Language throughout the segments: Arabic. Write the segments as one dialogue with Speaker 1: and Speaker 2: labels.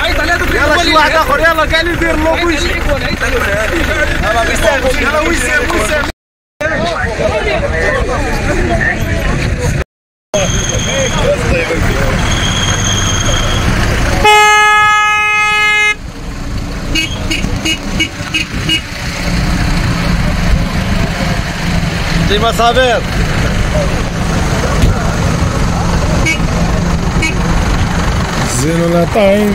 Speaker 1: عيط على هذوك
Speaker 2: يلا شي واحد اخر يلا كاع اللي يدير اللوبو يجي يلا وسام ديما صابر زين ولا طايم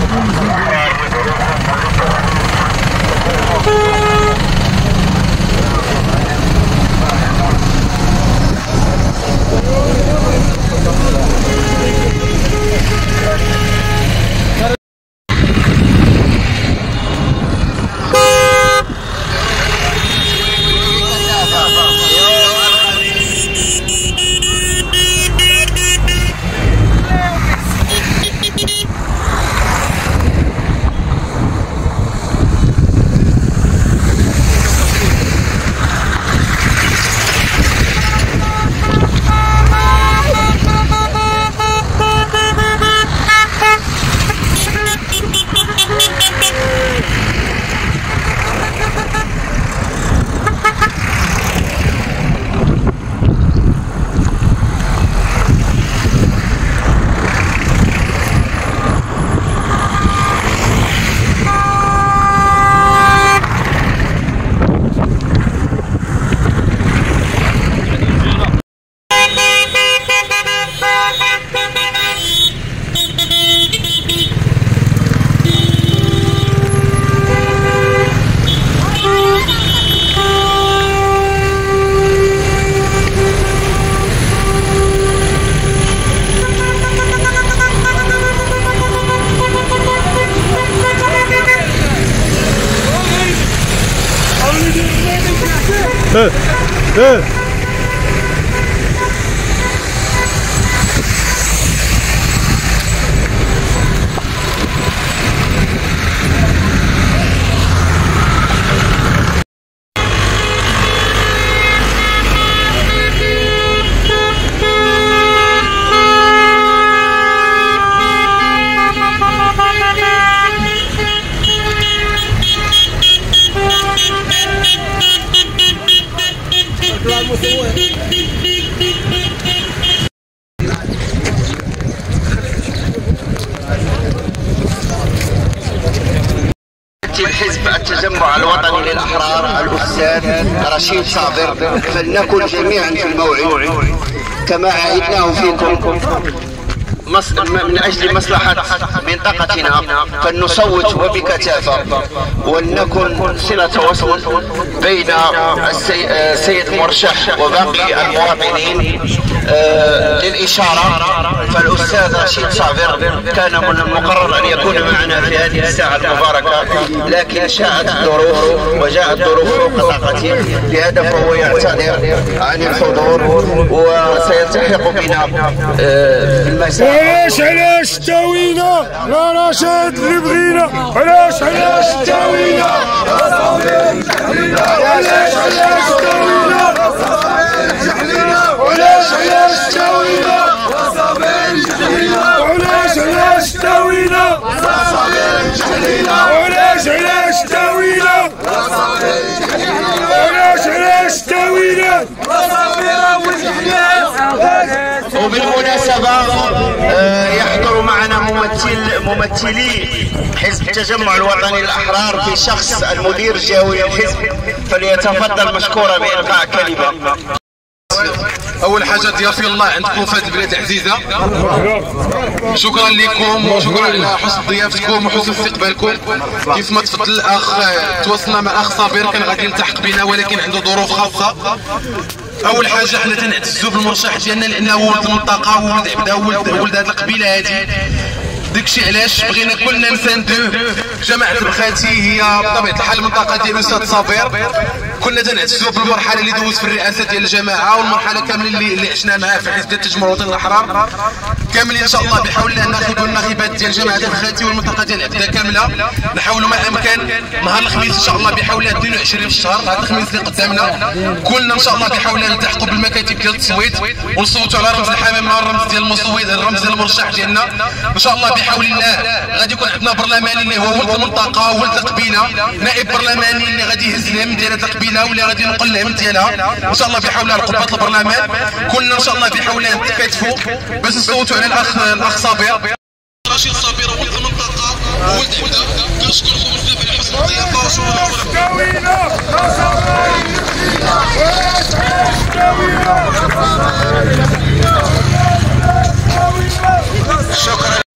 Speaker 3: حزب التجمع الوطني للأحرار الأستاذ رشيد صابر، فلنكن جميعا في الموعد كما عهدناه فيكم من أجل مصلحة منطقتنا، فلنصوت وبكثافة ولنكن صلة وصل بين السيد مرشح وباقي المواطنين. للإشارة فالأستاذ رشيد صابر كان من المقرر أن يكون معنا في هذه الساعة المباركة، لكن شاءت الظروف وجاءت ظروف فوق طاقته، لهذا فهو يعتذر عن الحضور وسيلتحق بنا في المساء.
Speaker 2: علاش تاوينا لا رشاد اللي بغينا، علاش تاوينا علاش تاوينا علاش تاوينا علاش تاوينا علاش تاوينا علاش تاوينا.
Speaker 3: وبالمناسبة يحضر معنا ممثلي حزب التجمع الوطني للأحرار في شخص المدير الجهوي للحزب، فليتفضل مشكورا بإلقاء كلمة.
Speaker 4: اول حاجه ضيافي الله عندكم في هذه البلاد العزيزه، شكرا لكم وشكرا على حسن ضيافتكم وحسن استقبالكم. كيف ما تفضل الاخ، تواصلنا مع الاخ صابر كان غادي يلتحق بنا ولكن عنده ظروف خاصه. اول حاجه حنا تنعتزوا بالمرشح ديالنا لانه ولد المنطقه وولد عبده ولد هذه القبيله هذه، داكشي علاش بغينا كلنا نساندوه. جماعه بخاتي هي بطبيعه الحال المنطقه ديال الاستاذ صابر، كنا تنعزوا بالمرحله اللي دوز في الرئاسه ديال الجماعه والمرحله كامله اللي عشنا معها في حزب التجمع الوطني الاحرار كاملين ان شاء الله بحول الله الناخب والناخبات ديال جماعه الخاتي والمنطقه ديال عبده كامله نحاولوا ما امكن نهار الخميس ان شاء الله بحول الله 22 في الشهر هذا الخميس اللي قدامنا كلنا ان شاء الله بحول الله نلتحقوا بالمكاتب ديال التصويت ونصوتوا على رمز الحمامه الرمز ديال المصوت الرمز ديال المرشح ديالنا ان شاء الله بحول الله غادي يكون عندنا برلماني اللي هو ولد المنطقه ولد القبيله نائب برلماني اللي غادي يهز لهم ديال هذه القبيله واللي غادي ينقل لهم ديالها ان شاء الله بحول الله لقبه البرلمان كلنا ان شاء الله بحول الله نتكاتفوا باش نصوتوا على الاخ صابر رشيد صابر ولد المنطقه ولد عبده كنشكركم بزاف على حسن الضيافه وشكرا